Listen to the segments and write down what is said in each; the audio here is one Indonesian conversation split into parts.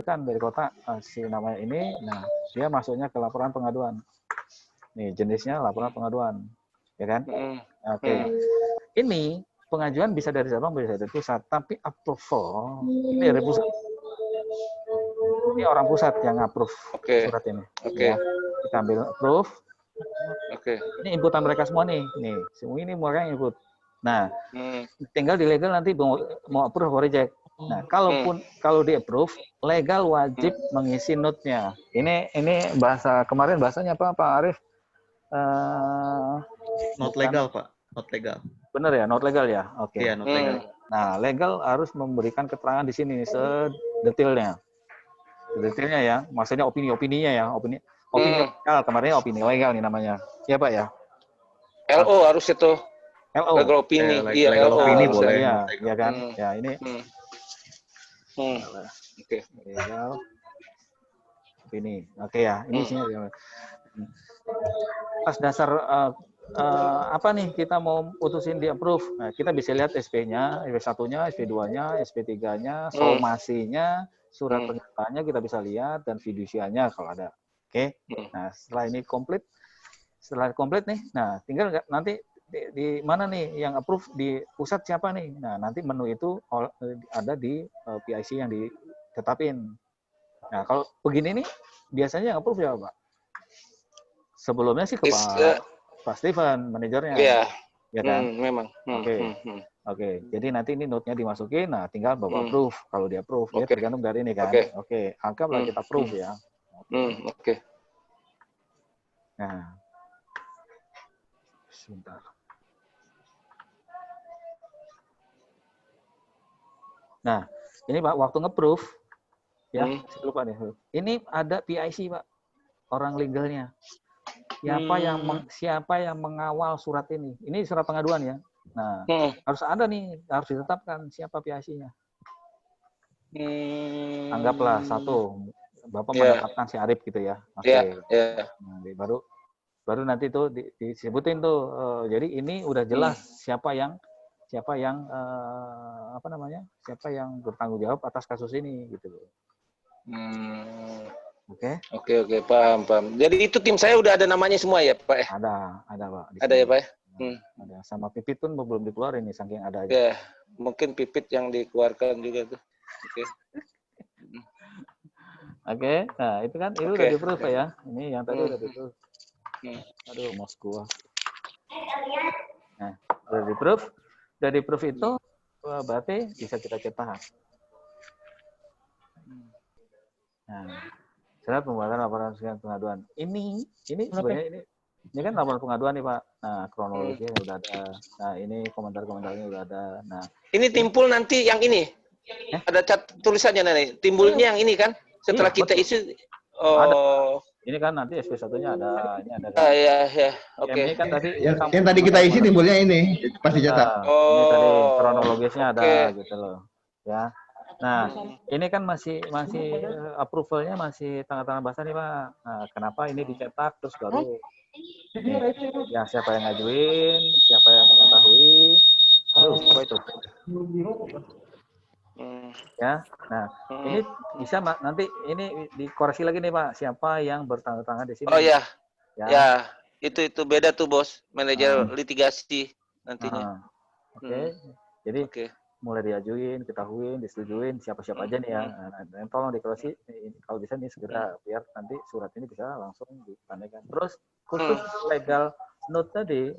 kan dari kota si namanya ini, nah dia masuknya ke laporan pengaduan. Nih jenisnya laporan pengaduan, ya kan? Oke. Ini pengajuan bisa dari Sabang, bisa dari pusat, tapi approval ini dari pusat. Ini orang pusat yang approve surat ini. Ya. Kita ambil approve. Ini inputan mereka semua nih. Nih, semua ini mereka input. Nah, tinggal di legal nanti mau approve atau reject. Nah, kalau di approve, legal wajib mengisi note-nya. Ini bahasa kemarin bahasanya apa Pak Arif? Not legal Pak, not legal. Benar ya, not legal ya. Oke. Iya, not legal. Nah, legal harus memberikan keterangan di sini sedetailnya. Detailnya ya, maksudnya opini-opininya ya, opini legal, kemarin opini legal nih namanya. Ya Pak ya. LO harus itu. LO. Legal opini. Iya, legal opini boleh ya kan? Ya ini. Oke. Legal opini. Oke ya, ini isinya. Pas dasar apa nih kita mau putusin di approve. Nah, kita bisa lihat SP-nya, SP1-nya, SP2-nya, SP3-nya, somasinya, surat pernyataannya kita bisa lihat dan fidusianya kalau ada. Oke. Nah, setelah ini komplit nih. Nah, tinggal nanti di mana nih yang approve di pusat siapa nih? Nah, nanti menu itu ada di PIC yang ditetapin. Nah, kalau begini nih biasanya yang approve ya, Pak. Sebelumnya sih ke Pak Steven, manajernya. Iya. Ya kan? Memang. Oke. Jadi nanti ini note-nya dimasukin, nah tinggal Bapak approve. Kalau di approve, ya tergantung dari ini kan. Oke. Anggaplah kita approve ya. Oke. Nah. Sebentar. Nah, ini Pak, waktu nge-proof, ya, lupa nih. Ini ada PIC, Pak, orang legalnya. Siapa yang mengawal surat ini? Ini surat pengaduan ya. Nah, harus ada nih, harus ditetapkan siapa PIC-nya. Anggaplah satu, Bapak mendapatkan si Arif gitu ya. Oke. Nah, baru nanti tuh disebutin tuh. Jadi ini udah jelas siapa yang siapa yang bertanggung jawab atas kasus ini gitu loh. Oke, paham. Jadi itu tim saya udah ada namanya semua ya, Pak ya? Ada Pak. Ada ya, Pak ya? Ada. Sama Pipit pun belum dikeluarin nih, saking ada aja. Ya, mungkin Pipit yang dikeluarkan juga tuh. Oke. Nah itu kan itu udah di-proof ya. Ini yang tadi udah di-proof. Aduh, mouse gua. Nah, udah di-proof. Dari proof itu berarti bisa kita cetak. Nah, surat pembuatan laporan pengaduan. Ini sebenarnya ini kan laporan pengaduan nih Pak. Nah, kronologinya udah ada. Nah, ini komentar-komentarnya udah ada. Nah, ini timbul nanti yang ini. Ada tulisannya nanti. Timbulnya yang ini kan? Setelah kita isi. Ada. Ini kan nanti SP1-nya ada, ini ada kan. Iya. Oke. Ini kan tadi yang tadi kita isi timbulnya ini pasti cetak. Ini tadi kronologisnya ada gitu loh. Ya. Nah, ini kan masih approval-nya masih tanda-tanda basah nih, Pak. Nah, kenapa ini dicetak terus baru ya siapa yang ngajuin, siapa yang mengetahui. Aduh, apa itu? Ya, nah ini bisa nanti ini dikoreksi lagi nih Pak, siapa yang bertanda tangan di sini? Oh ya, itu beda tuh bos, manajer litigasi nantinya. Oke. Jadi mulai diajuin, ketahuin, disetujuin siapa-siapa aja nih ya. Nah, tolong dikoreksi, kalau bisa nih segera biar nanti surat ini bisa langsung ditandakan. Terus khusus legal note tadi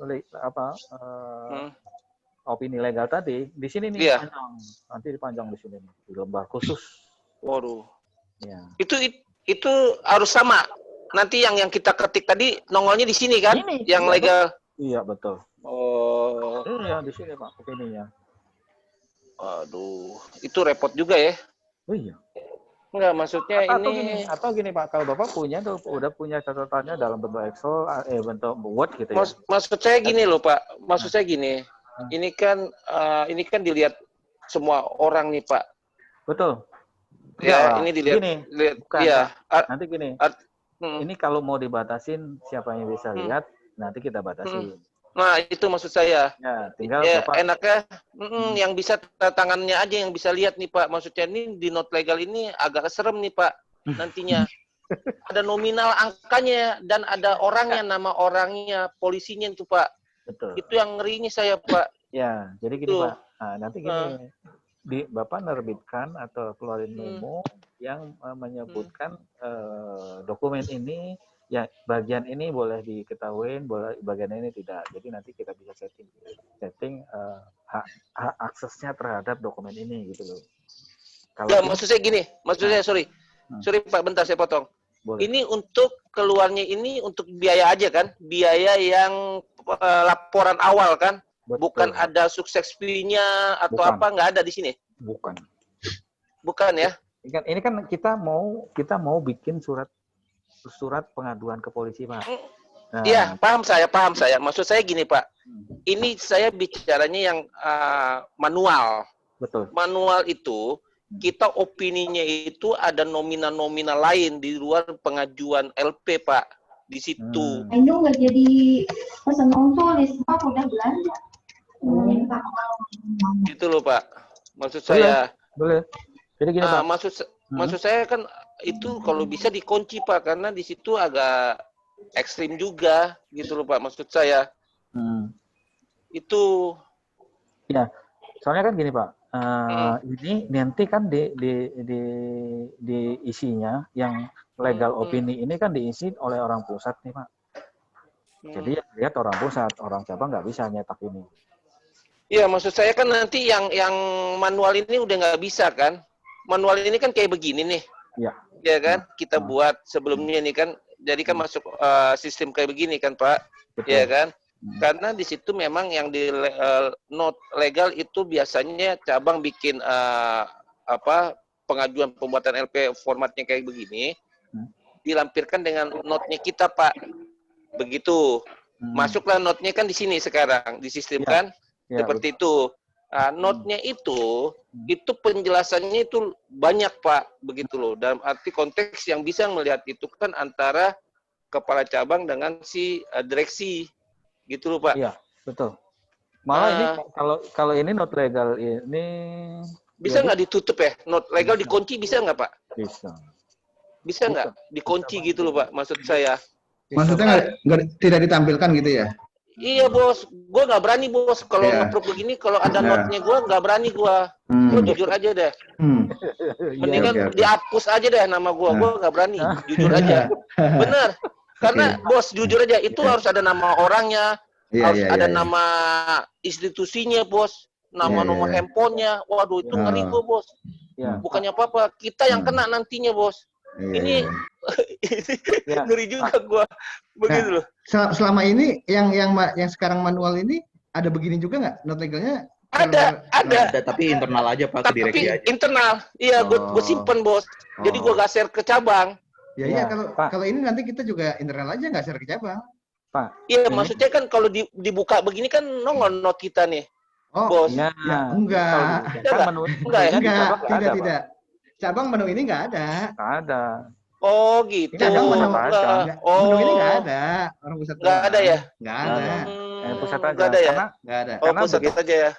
opini legal tadi di sini nih panjang, nanti dipanjang di sini nih, di lembar khusus. Waduh. Ya. Itu harus sama. Nanti yang kita ketik tadi nongolnya di sini kan? Ini, yang legal. Iya betul. Oh. Iya di sini Pak opininya. Aduh, itu repot juga ya? Oh iya. Enggak, maksudnya atau gini Pak, kalau Bapak udah punya catatannya dalam bentuk Excel, bentuk Word gitu ya. Maksud saya gini loh Pak, maksud saya gini. Ini kan dilihat semua orang nih Pak. Betul. Ya, ini dilihat. Bukan, ya. Nanti gini. Ini kalau mau dibatasin siapa yang bisa lihat, nanti kita batasin. Nah, itu maksud saya. Ya, tinggal Ya, Bapak enaknya yang bisa tanda tangannya aja yang bisa lihat nih Pak. Maksudnya ini di not legal ini agak serem nih Pak nantinya. Ada nominal angkanya dan ada orangnya, nama orangnya, polisinya itu Pak. betul. Itu yang ngerinya saya Pak. Ya, jadi gini Tuh. Pak. Nah, nanti gini, Bapak nerbitkan atau keluarin memo yang menyebutkan dokumen ini, ya bagian ini boleh diketahui, boleh bagian ini tidak. Jadi nanti kita bisa setting hak aksesnya terhadap dokumen ini gitu loh. Kalau Ya, maksud saya gini, sorry Pak, bentar saya potong. boleh. Ini untuk keluarnya ini untuk biaya aja kan? Biaya yang laporan awal kan? Betul. Bukan ada sukses fee-nya atau Bukan. apa, nggak ada di sini? Bukan. Bukan ya? Ini kan kita mau bikin surat pengaduan ke polisi, Pak. Nah, Iya, paham saya. Maksud saya gini, Pak. Ini saya bicaranya yang manual. betul. Manual itu, kita opininya itu ada nominal-nominal lain di luar pengajuan LP, Pak. Di situ. Ayo nggak jadi pesan tulis, Pak udah belanja. Gitu loh, Pak. Maksud saya. Boleh. Jadi gini, Pak. Maksud saya kan itu kalau bisa dikunci Pak, karena di situ agak ekstrim juga gitu loh Pak, maksud saya. Itu Ya, soalnya kan gini Pak, ini nanti kan di isinya yang legal opini ini kan diisi oleh orang pusat nih Pak. Jadi yang lihat orang pusat, orang cabang nggak bisa nyetak ini. Iya, maksud saya kan nanti yang manual ini udah nggak bisa kan. Manual ini kan kayak begini nih. Iya. Ya kan, kita buat sebelumnya nih kan, jadi kan masuk sistem kayak begini kan Pak. Betul. Ya kan? Karena di situ memang yang di not legal itu biasanya cabang bikin pengajuan pembuatan LP formatnya kayak begini, dilampirkan dengan notnya kita Pak. Begitu. Masuklah notnya kan di sini sekarang, disistemkan seperti itu. Notnya itu penjelasannya itu banyak Pak, begitu loh. Dalam arti konteks yang bisa melihat itu kan antara kepala cabang dengan si direksi, gitu loh Pak. Iya, betul. Malah ini kalau ini not legal ini bisa nggak ditutup ya? Not legal dikunci bisa nggak Pak? Bisa. Bisa nggak dikunci gitu loh Pak? Maksud saya. Maksudnya tidak ditampilkan gitu ya? Iya bos, gue nggak berani bos kalau nge-proof begini, kalau ada notnya gue nggak berani gue. Gue jujur aja deh. Mendingan dihapus aja deh nama gue nggak berani, jujur aja. Bener, karena bos jujur aja itu harus ada nama orangnya, harus ada nama institusinya bos, nama nomor handphonenya. Waduh itu ngeri gue bos. Bukannya apa-apa, kita yang kena nantinya bos. Ini ngeri juga gue, begitu loh. Selama ini yang sekarang manual ini ada begini juga nggak not legalnya? Ada, tapi internal aja Pak, ke direksi aja. Internal, iya gue simpen bos. Jadi gue gak share ke cabang. Ya kalau ini nanti kita juga internal aja nggak share ke cabang. Pak. Iya maksudnya kan kalau dibuka begini kan nongol not kita nih, bos. Ya, enggak. Tidak. Cabang menu ini nggak ada. Nggak ada. Oh gitu. Cabang menu ini nggak ada. Orang pusat nggak ada ya? Nggak ada. Pusat aja. Nggak ada ya? Nggak ada. Oh pusat aja ya.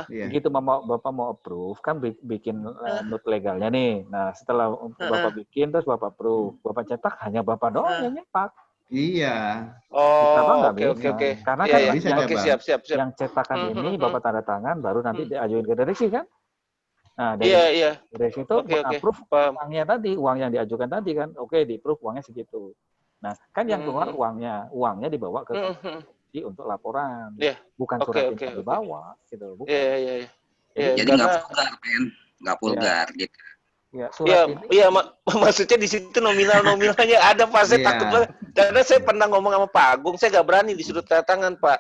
Begitu Bapak mau approve, kan bikin not legalnya nih. Nah setelah Bapak bikin, terus Bapak approve. Bapak cetak, hanya Bapak doang yang nyetak. Iya. Oh oke. Karena kan siap. yang cetakan ini Bapak tanda tangan, baru nanti diajuin ke direksi kan? Nah, iya. Dari situ approve uangnya tadi, uang yang diajukan tadi kan, oke di approve uangnya segitu. Nah, kan yang keluar uangnya dibawa ke polisi untuk laporan, bukan surat yang dibawa, gitu. Bukan. Iya. Jadi nggak vulgar gitu. Ya, surat ini. Iya, maksudnya di situ nominalnya ada Pak. Saya takut banget, karena saya pernah ngomong sama Pak Agung, saya nggak berani disuruh tanda tangan Pak,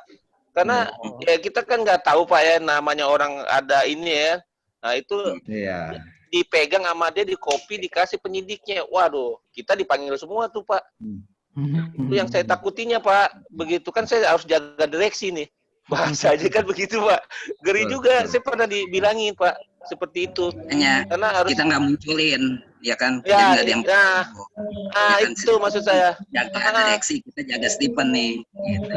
karena ya kita kan nggak tahu Pak ya, namanya orang ada ini ya. Nah itu dipegang sama dia, di copy, dikasih penyidiknya. Waduh, kita dipanggil semua tuh Pak. Itu yang saya takutinya Pak. Begitu kan saya harus jaga direksi nih. Bahasa aja kan begitu Pak. Geri juga. Saya pernah dibilangin Pak. seperti itu. Hanya Karena harus kita nggak munculin, ya kan? ya, Jadi nggak ada yang itu maksud saya. jaga direksi, kita jaga Stephen nih. Gitu.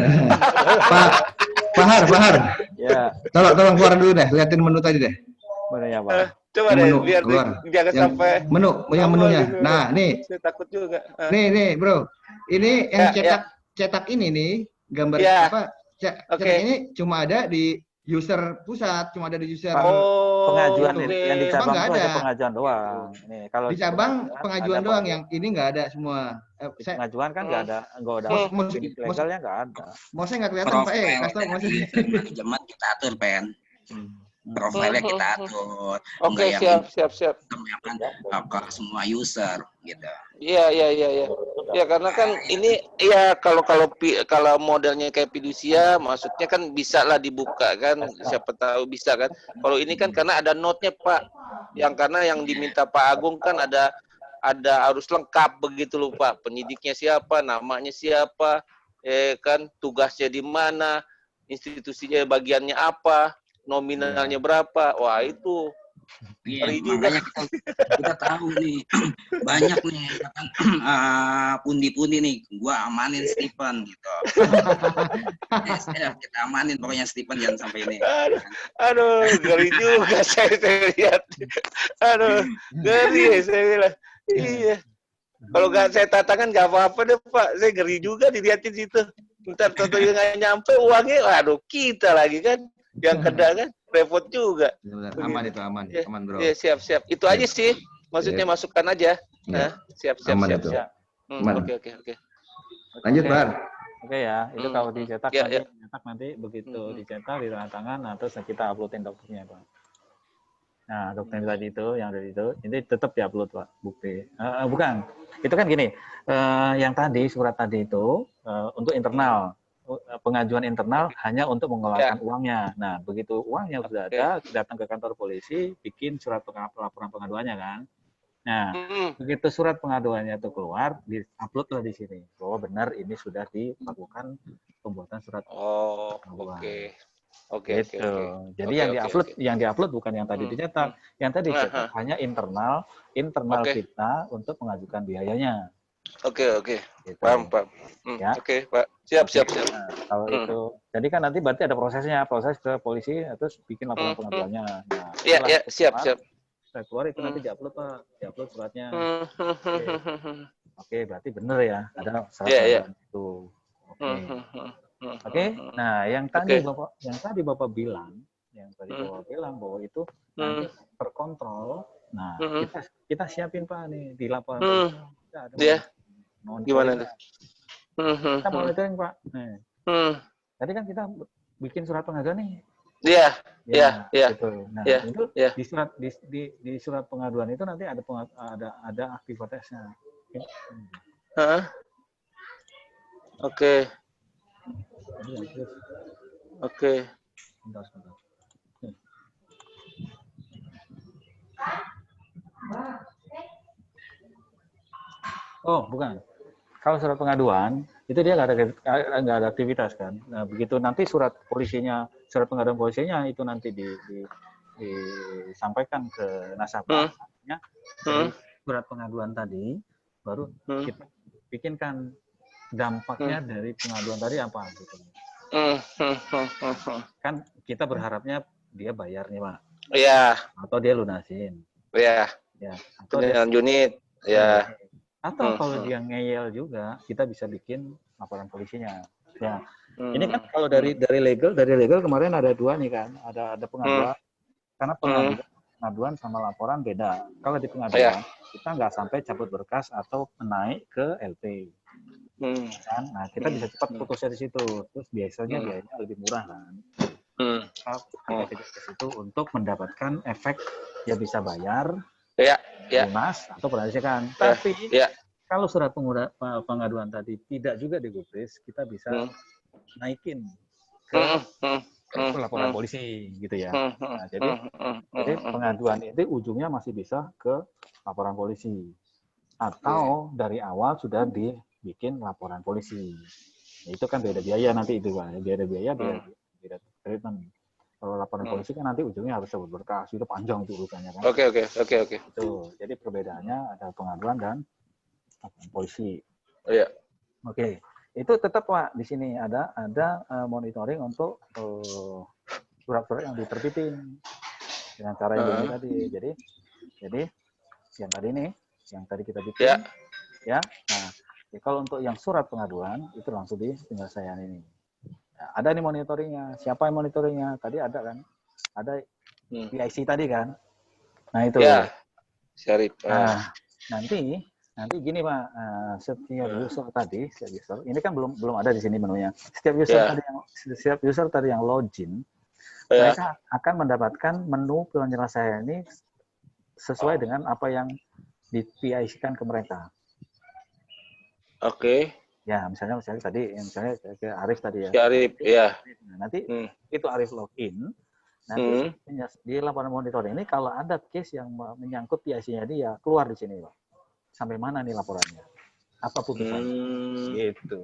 Pak Har. Ya. Tolong keluar dulu deh, liatin menu tadi deh. Mana ya, Pak? Coba deh, biar jangan sampai menunya. Nah, nih. Saya takut juga. Nih, Bro. Ini yang cetak ini nih, gambar cetak ini cuma ada di user pusat, cuma ada di user. Pengajuan yang di cabang itu ada pengajuan doang. Nih, kalau di cabang pengajuan doang, yang ini nggak ada semua. Pengajuan kan nggak ada legalnya nggak ada. Maksudnya nggak kelihatan Pak, manajemen kita atur, Pen. Profilnya kita atur. Oke, siap. Ke semua user gitu. Iya. Ya karena kan ini ya kalau modelnya kayak fidusia, maksudnya kan bisa lah dibuka kan, siapa tahu bisa kan. Kalau ini kan karena ada note-nya Pak, karena yang diminta Pak Agung kan ada harus lengkap begitu loh Pak, penyidiknya siapa, namanya siapa, kan tugasnya di mana, institusinya bagiannya apa, nominalnya berapa, wah itu. Iya, makanya kita tahu nih banyak nih pundi-pundi nih, gua amanin Stephen gitu. Kita amanin pokoknya Stephen jangan sampai ini. Aduh, ngeri juga saya lihat. Aduh, ngeri saya bilang. Iya. Kalau nggak saya tatakan nggak apa-apa deh Pak, saya ngeri juga dilihatin situ. Ntar toto nggak nyampe uangnya, waduh kita lagi kan yang kena kan. Repot juga. Aman Bro. Iya, siap. Itu aja sih. Maksudnya masukkan aja. Nah, siap. Oke. Lanjut, Bar. Oke ya, itu kalau dicetak nanti begitu dicetak di tangan, nah terus kita uploadin dokumennya, Pak. Nah, dokumen tadi itu yang dari itu, ini tetap diupload, Pak, bukti. Bukan. Itu kan gini, yang tadi surat tadi itu untuk internal. Pengajuan internal hanya untuk mengeluarkan uangnya. Nah, begitu uangnya sudah ada, datang ke kantor polisi, bikin surat laporan pengaduannya kan. Nah, begitu surat pengaduannya itu keluar, di-uploadlah di sini bahwa benar ini sudah dilakukan pembuatan surat. Oke. Jadi yang diupload bukan yang tadi dicetak. Yang tadi dicetak hanya internal kita untuk mengajukan biayanya. Oke. Gitu. Paham. Ya. Oke, Pak. Siap. Nah, kalau itu, jadi kan nanti berarti ada proses ke polisi, terus bikin laporan pengaduannya. Nah, iya, siap. Setelah keluar itu nanti diupload, Pak. Diupload suratnya. Oke, berarti benar ya, ada surat itu. Oke. Nah, yang tadi Bapak bilang bahwa itu nanti terkontrol. Nah, kita siapin Pak nih di laporan. Gimana tuh? Kita monitoring Pak. Tadi kan kita bikin surat pengaduan nih. Iya. Gitu. Nah, itu di surat pengaduan itu nanti ada aktivitasnya. Oke. Sebentar. Oh, bukan. Kalau surat pengaduan itu dia nggak ada aktivitas kan. Nah, begitu nanti surat pengaduan polisinya itu nanti disampaikan ke nasabahnya. Surat pengaduan tadi baru kita bikinkan dampaknya dari pengaduan tadi apa gitu. Kan kita berharapnya dia bayar nih, Pak. Iya. Atau dia lunasin. Iya. Ya. Atau dengan unit. Ya. Atau kalau dia ngeyel juga, kita bisa bikin laporan polisinya. Ya. Ini kan kalau dari legal kemarin ada dua nih kan, ada pengaduan. Karena pengaduan sama laporan beda. Kalau di pengaduan kita nggak sampai cabut berkas atau naik ke LP. Kan? Nah, kita bisa cepat putusnya di situ. Terus biasanya biayanya lebih murah kan. Kita ke situ untuk mendapatkan efek dia bisa bayar. Lunas atau penasikan. Tapi kalau surat pengaduan tadi tidak juga digubris, kita bisa naikin ke laporan polisi gitu ya. Nah, jadi pengaduan itu ujungnya masih bisa ke laporan polisi atau dari awal sudah dibikin laporan polisi. Nah, itu kan beda biaya nanti itu Pak. Beda biaya, beda treatment. Kalau laporan polisi kan nanti ujungnya harus berkas, itu panjang tuh urusannya kan. Oke. Itu. Jadi perbedaannya ada pengaduan dan laporan polisi. Iya. Oke. Itu tetap Pak di sini ada monitoring untuk surat-surat yang diterbitin dengan cara yang ini tadi. Jadi yang tadi nih, yang tadi kita bikin, ya. Nah, kalau untuk yang surat pengaduan itu langsung di penyelesaian ini. Nah, ada nih monitoringnya. Siapa yang monitoringnya? Tadi ada kan? Ada PIC tadi kan? Nah itu. Ya. Syarif. Nah, nanti gini Pak, setiap user ini kan belum ada di sini menunya. Setiap user tadi yang login, mereka akan mendapatkan menu penyelesaian ini sesuai dengan apa yang di PIC-kan ke mereka. Oke. Ya, misalnya tadi, ke Arif tadi ya. Si Arif, ya. Nah, nanti itu Arif login. Nanti di laporan monitoring ini kalau ada case yang menyangkut PIC-nya dia keluar di sini, Pak. Sampai mana nih laporannya? Apa putusannya? Gitu.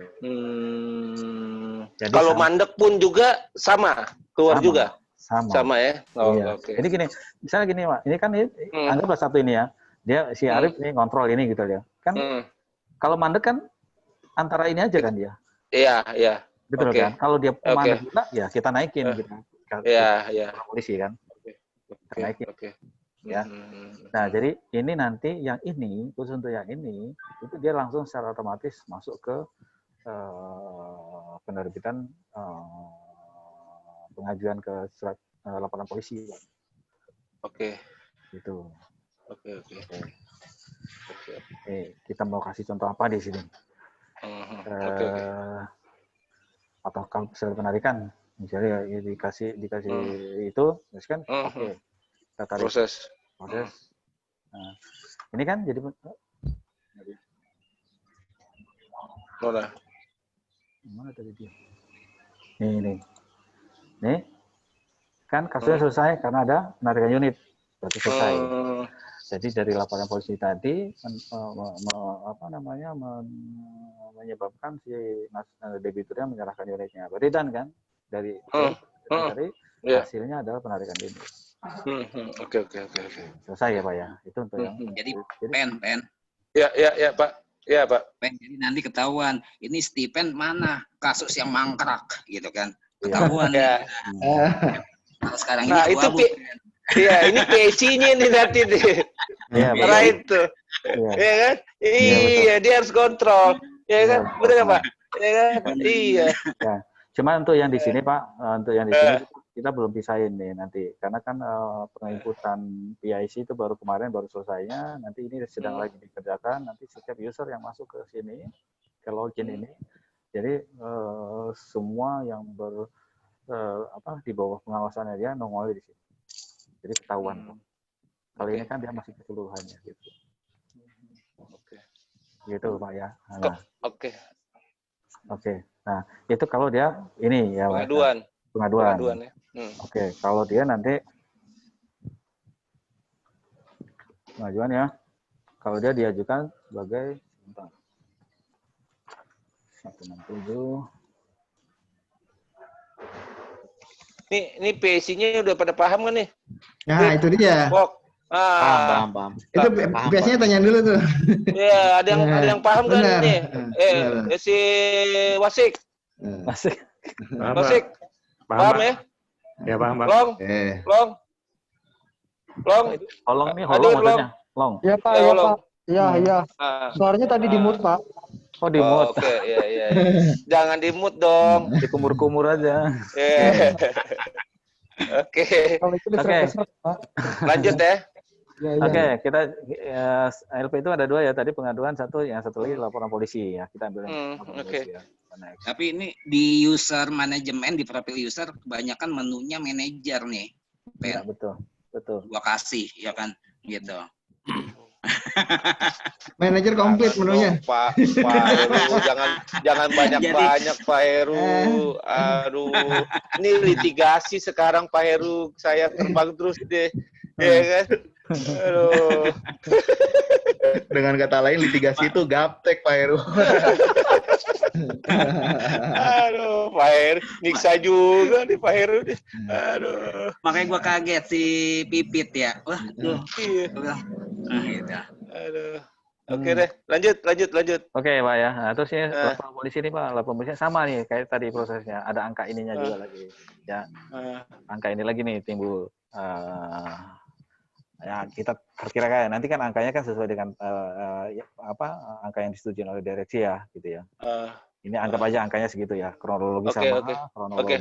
Jadi kalau mandek pun juga sama, keluar juga. Sama ya. Iya. Okay. Jadi gini, misalnya gini Pak, ini kan anggaplah satu ini ya. Dia si Arif ini kontrol ini gitu ya. Kan kalau mandek kan antara ini aja kan dia. Iya. Betul kan? Kalau dia mandek juga ya kita naikin gitu. Iya. Polisi kan. Kita naikin. Ya. Nah, jadi ini nanti yang ini, khusus untuk yang ini, itu dia langsung secara otomatis masuk ke penerbitan pengajuan ke surat laporan polisi. Oke. Gitu. Oke. Kita mau kasih contoh apa di sini? Oke. Atau kalau misalnya penarikan, misalnya dikasih itu, terus kan, oke. Kita tarik. Proses. Nah, ini kan jadi mana tadi dia? Nih. Kan kasusnya selesai karena ada penarikan unit. Berarti selesai. Jadi dari laporan polisi tadi menyebabkan si debiturnya menyerahkan unitnya. Berarti dan kan dari hasilnya adalah penarikan unit. Oke. Selesai ya Pak ya. Itu untuk yang. Jadi pen. Ya Pak. Ya Pak. Pen. Jadi nanti ketahuan ini Stephen mana kasus yang mangkrak gitu kan. Ketahuan ya. Kalau sekarang nah, ini ini PC-nya nih nanti deh. Right tuh. Iya kan? Iya, dia harus kontrol. Iya kan? Benar nggak Pak? Iya kan? Iya. Ya. Cuma untuk yang di sini Pak, untuk yang di sini kita belum pisahin nih nanti. Karena kan penginputan PIC itu baru selesainya. Nanti ini sedang lagi dikerjakan. Nanti setiap user yang masuk ke sini, ke login ini, jadi semua yang di bawah pengawasannya dia nongol di sini. Jadi ketahuan. Kali ini kan dia masih keseluruhannya gitu. Oke. Gitu Pak ya. Nah. Oke. Nah, itu kalau dia ini ya pengaduan ya. Oke, kalau dia nanti pengajuan ya. Kalau dia diajukan sebagai 167. Ini PSI-nya udah pada paham kan nih? Nah, itu dia. Paham. Itu biasanya tanya dulu tuh. Iya, ada yang paham kan nih? Si Wasik. Paham ya? Ya, paham. Long nih, maksudnya. Long. Ya, Pak, Iya. Suaranya tadi di mute, Pak. Oh, di mute. Oke, iya. Jangan di mute dong. Dikumur-kumur aja. Oke. Lanjut ya. Oke, kita LP itu ada 2 ya. Tadi pengaduan satu lagi laporan polisi ya. Kita ambil polisi ya. Tapi ini di user manajemen, di profil user kebanyakan menunya manajer nih. Ya, betul. Gua kasih ya kan gitu. Manajer komplit menunya. Pak Heru, jangan banyak-banyak Pak Heru. Aduh, ini litigasi sekarang Pak Heru, saya terbang terus deh, ya kan? Aduh. Dengan kata lain litigasi itu gaptek Pak Heru. Aduh, Pak Heru. Nyiksa juga nih Pak Heru. Aduh. Makanya gue kaget si Pipit ya. Wah, tuh. Iya. Gitu. Aduh. Oke deh, lanjut. Oke, Pak ya. Nah, terus ini laporan polisi nih, Pak. Laporan polisi sama nih kayak tadi prosesnya. Ada angka ininya juga lagi. Ya. Angka ini lagi nih timbul. Ya, kita perkirakan nanti kan angkanya kan sesuai dengan angka yang disetujui oleh direksi ya, gitu ya. Ini anggap aja angkanya segitu ya. Kronologi sama. Oke.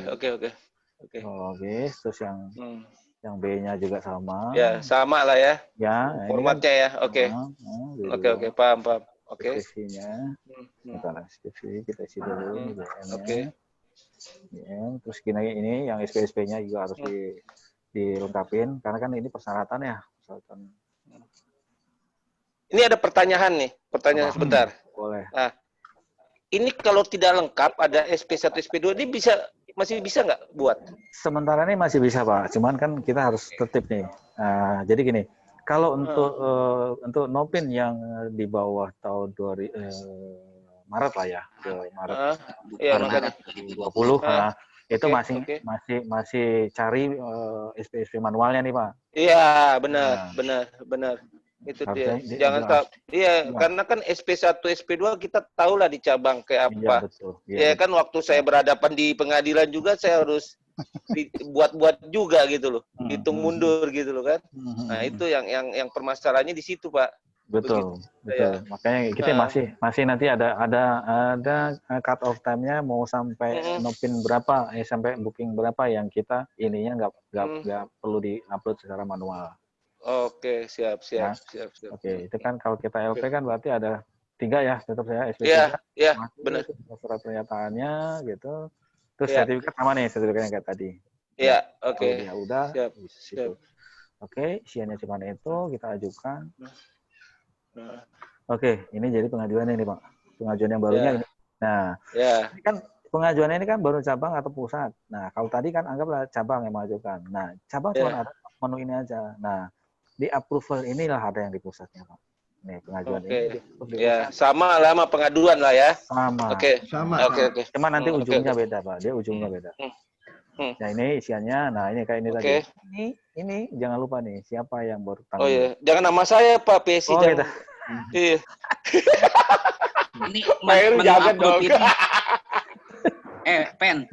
Kronologis, terus yang B-nya juga sama. Ya, sama lah ya. Ya, formatnya ya. Oke. Oke, paham. Oke. Deskripsinya. Deskripsi kita isi dulu. Oke. Terus ini yang SP-SP-nya juga harus dilengkapin karena kan ini persyaratan ya. Ini ada pertanyaan Apa? sebentar. Boleh. Nah, ini kalau tidak lengkap ada SP1, SP2 ini masih bisa nggak buat? Sementara ini masih bisa, Pak. Cuman kan kita harus tertib nih. Jadi gini, kalau untuk Nopin yang di bawah tahun Maret lah ya, Maret 2020, itu masih cari SP manualnya nih, Pak. Iya, benar. Itu dia. Jangan karena kan SP1, SP2 kita tahu lah di cabang kayak apa. Iya, betul. Iya, kan waktu saya berhadapan di pengadilan juga saya harus buat juga gitu loh. Hitung mundur gitu loh kan. Nah, itu yang permasalahannya di situ, Pak. Betul. Makanya kita masih nanti ada cut off time-nya mau sampai Nopin berapa, sampai booking berapa yang kita ininya nggak perlu di-upload secara manual. Oke, siap. Oke, itu kan kalau kita LP kan berarti ada 3 ya, tetap saya SP3. Iya, benar. Surat pernyataannya gitu. Terus sertifikat sama nih, sertifikatnya kayak tadi. Iya, oke. Ya udah. Siap. Oke, isiannya cuma itu, kita ajukan. Oke, ini jadi pengajuan ini, Pak. Pengajuan yang barunya ini. Nah, ini kan pengajuannya ini kan baru cabang atau pusat. Nah, kalau tadi kan anggaplah cabang yang mengajukan. Nah, cabang cuma ada menu ini aja. Nah, di approval inilah ada yang di pusatnya, Pak. Nih, pengajuan ini. Ya, sama lah sama pengaduan lah ya. Sama. Sama. Oke. Cuma nanti ujungnya beda, Pak. Dia ujungnya beda. Nah, ini isiannya. Nah, ini kayak ini tadi. Ini jangan lupa nih, siapa yang baru tanggung. Oh iya, jangan nama saya Pak PSI. Oh, gitu. Iya. Ini menu approve ini.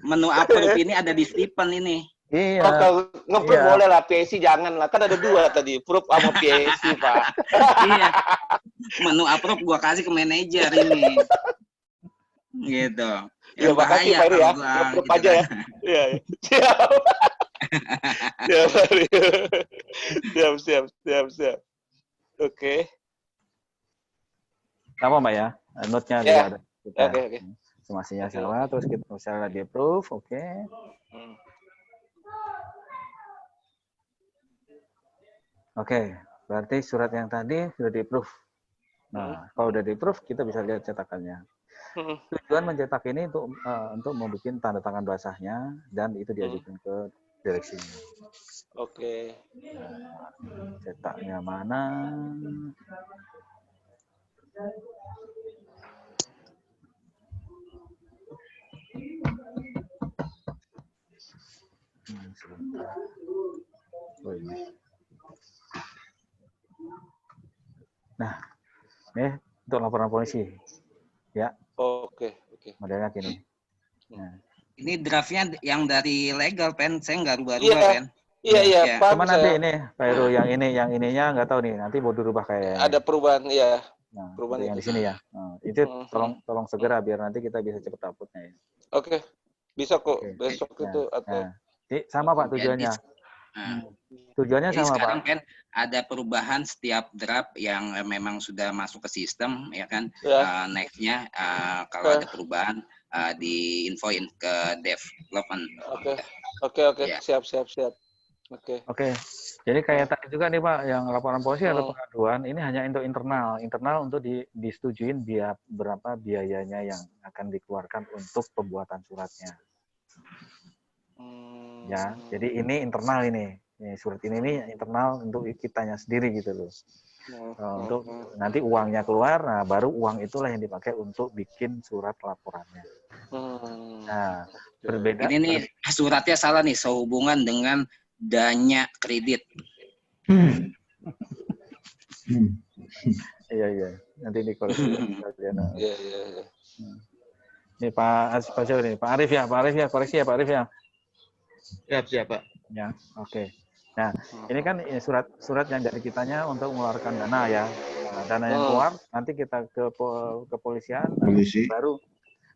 Menu approve ini ada di Stephen ini. Iya. Kalau nge-proof boleh lah, PSI jangan lah. Kan ada 2 tadi, proof sama PSI, Pak. Iya. Menu approve gua kasih ke manajer ini. Gitu. Ya, makasih Pak Heru ya. Proof aja ya. Iya. Siap. Oke. Sama, Mbak ya. Note-nya juga ada. Oke. Semasinya sama, terus kita misalnya di approve, oke. Oke, berarti surat yang tadi sudah di-approve. Nah, kalau udah di-approve, kita bisa lihat cetakannya. Tujuan mencetak ini untuk membuat tanda tangan basahnya dan itu diajukan ke direksinya. Oke. Nah, cetaknya mana? Sebentar. Oh, ini. Nah, ini untuk laporan polisi. Ya. Oke. Modelnya gini. Nah. Ini draftnya yang dari legal, Pen. Saya nggak rubah-rubah, Pen. Iya. Cuma nanti ini, Pak Heru, yang ininya nggak tahu nih. Nanti mau dirubah kayak. Ada perubahan, iya. Nah, perubahan yang di sini ya. Nah, itu tolong segera biar nanti kita bisa cepat uploadnya ya. Oke. Bisa kok besok itu atau. Sama Pak tujuannya. Tujuannya jadi sama sekarang Pak. kan ada perubahan setiap draft yang memang sudah masuk ke sistem ya kan. Next-nya kalau ada perubahan diinfoin ke development. Oke. Ya. Siap. Oke. Jadi kayak tadi juga nih Pak, yang laporan polisi atau pengaduan ini hanya untuk internal untuk disetujuin berapa biayanya yang akan dikeluarkan untuk pembuatan suratnya. Ya, jadi ini internal ini surat ini internal untuk kitanya sendiri gitu loh. Untuk nanti uangnya keluar, nah baru uang itulah yang dipakai untuk bikin surat laporannya. Nah, berbeda. Ini nih suratnya salah nih, sehubungan dengan dana kredit. Iya. Nanti dikoreksi. Iya. Ini Pak Arif ya, koreksi ya Pak Arif ya. Siap Pak. Ya, oke. Nah, ini kan surat yang dari kitanya untuk mengeluarkan dana ya. Nah, dana yang keluar nanti kita ke kepolisian, baru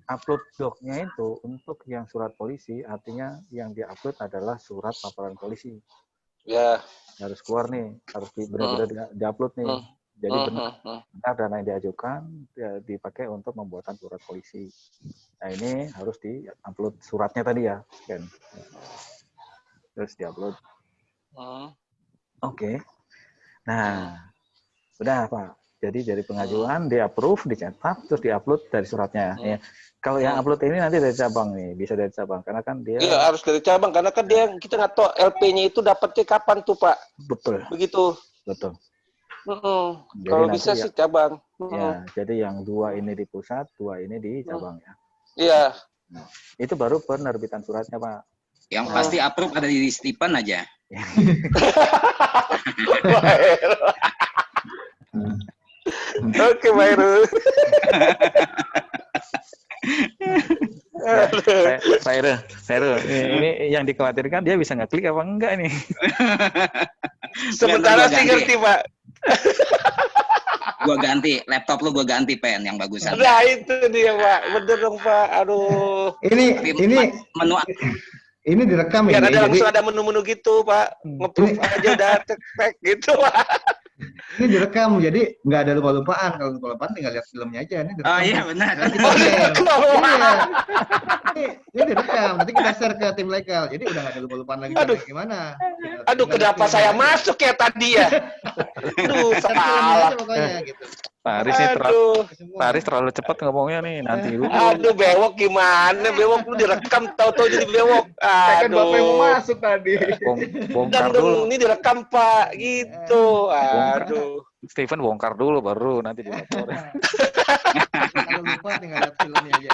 upload doknya itu untuk yang surat polisi, artinya yang diupload adalah surat laporan polisi. Ya. Harus keluar nih, harus benar-benar diupload nih. Jadi benar dana yang diajukan dipakai untuk pembuatan surat polisi. Nah, ini harus diupload suratnya tadi ya, kan. Terus diupload. Oke. Nah, sudah Pak. Jadi dari pengajuan, di-approve, dicetak, terus di-upload dari suratnya. Ya. Kalau yang upload ini nanti dari cabang nih, bisa dari cabang. Karena kan dia... Iya, harus dari cabang. Karena kan dia, kita nggak tahu LP-nya itu dapatnya kapan tuh, Pak. Betul. Begitu. Betul. Kalau bisa sih cabang. Ya, jadi yang 2 ini di pusat, 2 ini di cabang ya. Iya. Nah, itu baru penerbitan suratnya, Pak. Yang pasti approve ada di Stephen aja. Oke, Pak Heru. Heru, ini yang dikhawatirkan dia bisa ngeklik apa enggak ini? Sementara sih ngerti, Pak. Gua ganti laptop lu, gua ganti pen yang bagusan. Nah, itu dia, Pak. Bener dong, Pak. Aduh. Ini direkam ya. Biar ini. Ada langsung ada menu-menu gitu, Pak. Nge-proof aja udah tek gitu, Pak. Ini direkam, jadi nggak ada lupa-lupaan. Kalau lupa-lupaan tinggal lihat filmnya aja. Ini direkam. Oh iya benar. Ini direkam. Nanti kita share ke tim legal. Jadi udah nggak ada lupa-lupaan lagi. Aduh. Gimana? Aduh, kenapa saya masuk ya tadi ya? Aduh, salah. Pokoknya gitu. Pak Aris terlalu cepat ngomongnya nih, nanti dulu. Aduh, bewok gimana? Bewok lu direkam, tahu-tahu jadi bewok. Kan Bapak yang mau masuk tadi. Bongkar dulu. Ini direkam, Pak. Gitu. Aduh. Steven bongkar dulu, baru nanti dilaporin. Kalau lupa tinggal lihat filmnya aja.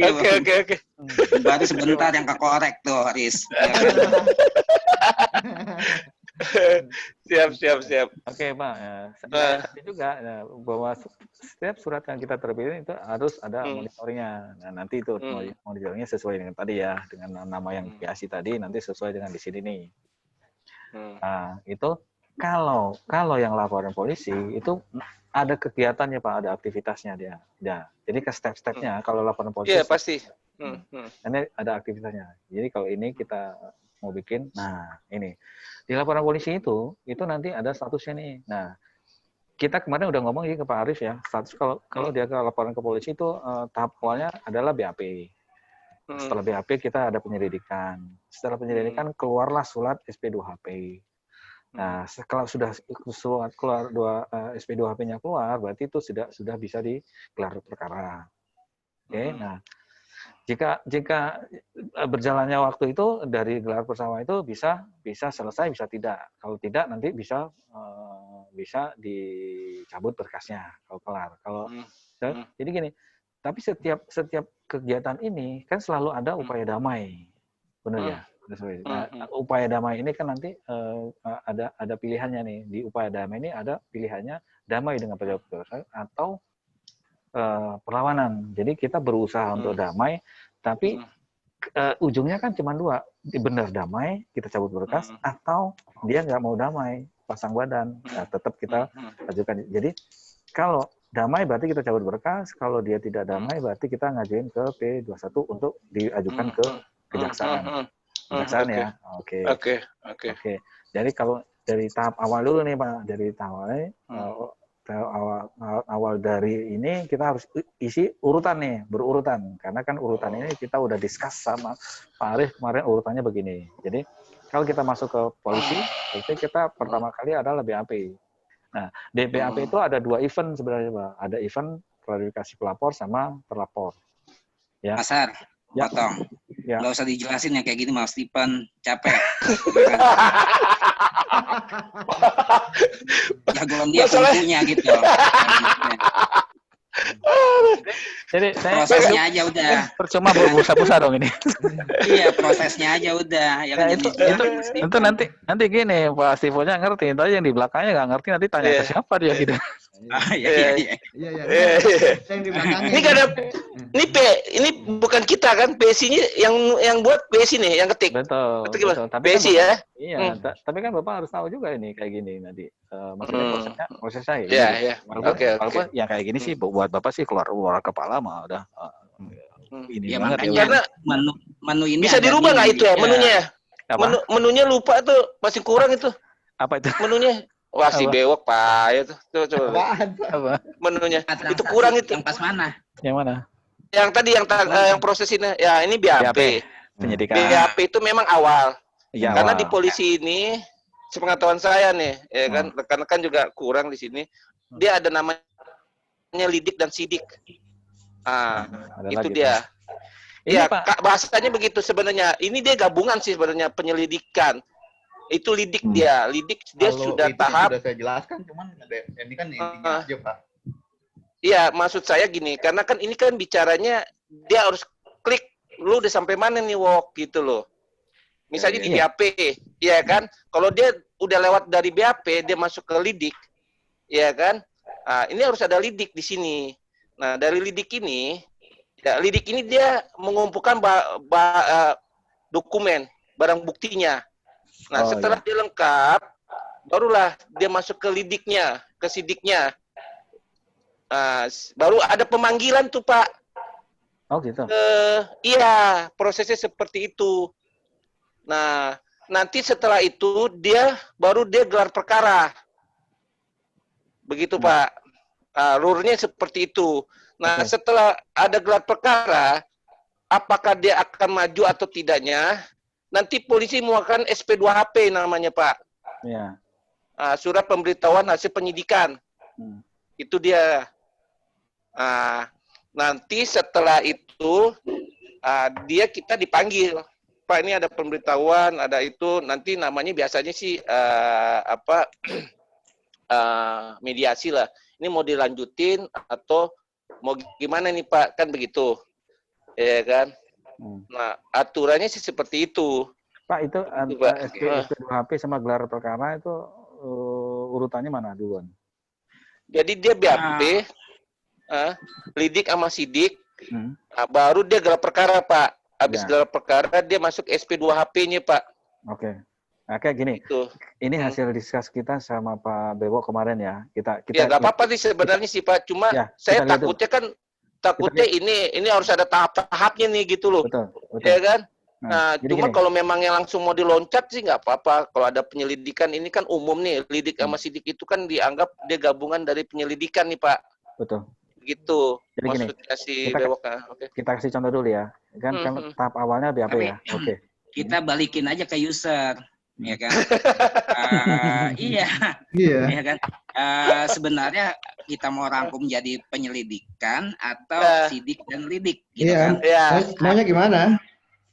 Oke. Baru sebentar yang kekorek tuh, Aris. Siap. Oke, Pak. Tadi juga bahwa setiap surat yang kita terbitin itu harus ada monitoringnya. Nah, nanti itu monitoringnya sesuai dengan tadi ya, dengan nama yang PAC tadi, nanti sesuai dengan di sini nih. Nah, itu kalau yang laporan polisi itu ada kegiatannya, Pak, ada aktivitasnya dia. Ya. Jadi ke step-stepnya kalau laporan polisi. Iya, pasti. Ini ada aktivitasnya. Jadi kalau ini kita mau bikin, nah ini di laporan polisi itu nanti ada statusnya nih. Nah, kita kemarin udah ngomong ke Pak Arif ya, status kalau dia ke laporan ke polisi itu tahap awalnya adalah BAP. Setelah BAP kita ada penyelidikan. Setelah penyelidikan keluarlah surat SP2HP. Nah, kalau sudah surat keluar SP2HP-nya keluar, berarti itu sudah bisa digelar perkara. Oke, nah jika berjalannya waktu itu dari gelar perkara itu bisa selesai, bisa tidak. Kalau tidak nanti bisa dicabut berkasnya kalau kelar. Jadi gini, tapi setiap kegiatan ini kan selalu ada upaya damai, benar ya? Nah, upaya damai ini kan nanti ada pilihannya nih. Di upaya damai ini ada pilihannya damai dengan pejabat kekuasaan atau perlawanan. Jadi kita berusaha untuk damai, tapi ujungnya kan cuma 2, benar damai kita cabut berkas, atau dia nggak mau damai pasang badan, nah, tetap kita ajukan. Jadi kalau damai berarti kita cabut berkas, kalau dia tidak damai berarti kita ngajuin ke P21 untuk diajukan ke kejaksaan. Kejaksaan ya, oke. Jadi kalau dari tahap awal dulu nih Pak, dari tahap awal dari ini kita harus isi urutan nih, berurutan. Karena kan urutan ini kita udah discuss sama Pak Arif kemarin urutannya begini. Jadi kalau kita masuk ke polisi, itu kita pertama kali adalah BAP. Nah, di BAP itu ada 2 event sebenarnya Pak. Ada event klarifikasi pelapor sama terlapor. Ya. Pasar, potong. Nggak usah dijelasin yang kayak gini, Mas Stephen. Capek. Jagoan dia punya gitu. Jadi prosesnya aja udah. Percuma berbusa-busa dong ini. Iya, prosesnya aja udah. Ya, kan, itu nanti gini, Pak Stivonya ngerti, tapi yang di belakangnya nggak ngerti, nanti tanya ke siapa dia gitu. Iya. Ini gak ada, ini bukan kita kan, PSI-nya yang buat PSI nih, yang ketik. Betul. Tapi PSI kan, ya. Iya, tapi kan Bapak harus tahu juga ini kayak gini nanti. Maksudnya prosesnya ya. Iya. Walaupun yang kayak gini sih buat Bapak sih keluar kepala mah udah ini ya, banget ya. Karena menu ini bisa dirubah nggak itu ya menunya? Menunya lupa tuh, masih kurang itu. Apa itu? Menunya. Wah, si bewok Pak itu. Coba. Apa? Menunya. Itu kurang itu. Yang pas mana? Yang mana? Yang tadi yang proses ini. Ya, ini BAP. Penyidikan. BAP itu memang awal. Ya, karena di polisi ini sepengetahuan saya nih, ya kan, rekan-rekan juga kurang di sini. Dia ada namanya lidik dan sidik. Itu dia. Iya, bahasanya begitu sebenarnya. Ini dia gabungan sih sebenarnya penyelidikan. Itu lidik dia. Lidik dia sudah tahap. Sudah saya jelaskan, cuman ini kan intinya aja, Pak. Iya, maksud saya gini, karena kan ini kan bicaranya dia harus klik, lu udah sampai mana nih Wok gitu loh. Misalnya di BAP, ya kan? Kalau dia udah lewat dari BAP, dia masuk ke lidik, ya kan? Ini harus ada lidik di sini. Nah, dari lidik ini dia mengumpulkan dokumen, barang buktinya. Nah, setelah dia lengkap, barulah dia masuk ke lidiknya, ke sidiknya. Baru ada pemanggilan tuh, Pak. Oh, gitu. Iya, prosesnya seperti itu. Nah, nanti setelah itu baru dia gelar perkara. Begitu, Pak. Rulenya seperti itu. Nah, setelah ada gelar perkara, apakah dia akan maju atau tidaknya, nanti polisi mengeluarkan SP2HP namanya, Pak. Iya. Surat pemberitahuan hasil penyidikan. Itu dia. Nanti setelah itu, kita dipanggil. Pak, ini ada pemberitahuan, ada itu, nanti namanya biasanya sih mediasi lah. Ini mau dilanjutin atau mau gimana nih Pak, kan begitu, ya kan? Nah, aturannya sih seperti itu. Pak, itu SP2HP sama gelar perkara itu urutannya mana duluan? Jadi dia BAP, lidik sama sidik, baru dia gelar perkara Pak. Habis gelar perkara dia masuk SP2HP-nya Pak. Oke. Nah, kayak gini. Ini hasil diskus kita sama Pak Bewo kemarin ya. Kita ya nggak apa-apa sih sebenarnya sih Pak. Cuma saya takutnya ini harus ada tahap-tahapnya nih gitu loh. Betul. Ya kan? Nah, cuma kalau memang yang langsung mau diloncat sih nggak apa-apa. Kalau ada penyelidikan ini kan umum nih. Lidik sama sidik itu kan dianggap dia gabungan dari penyelidikan nih Pak. Betul. Gitu. Jadi gini, kita kasih contoh dulu ya. Kan tahap awalnya BAP ya. Oke. Kita balikin aja ke user, ya kan? Iya kan? Sebenarnya kita mau rangkum jadi penyelidikan atau sidik dan lidik, gitu kan? Maunya gimana?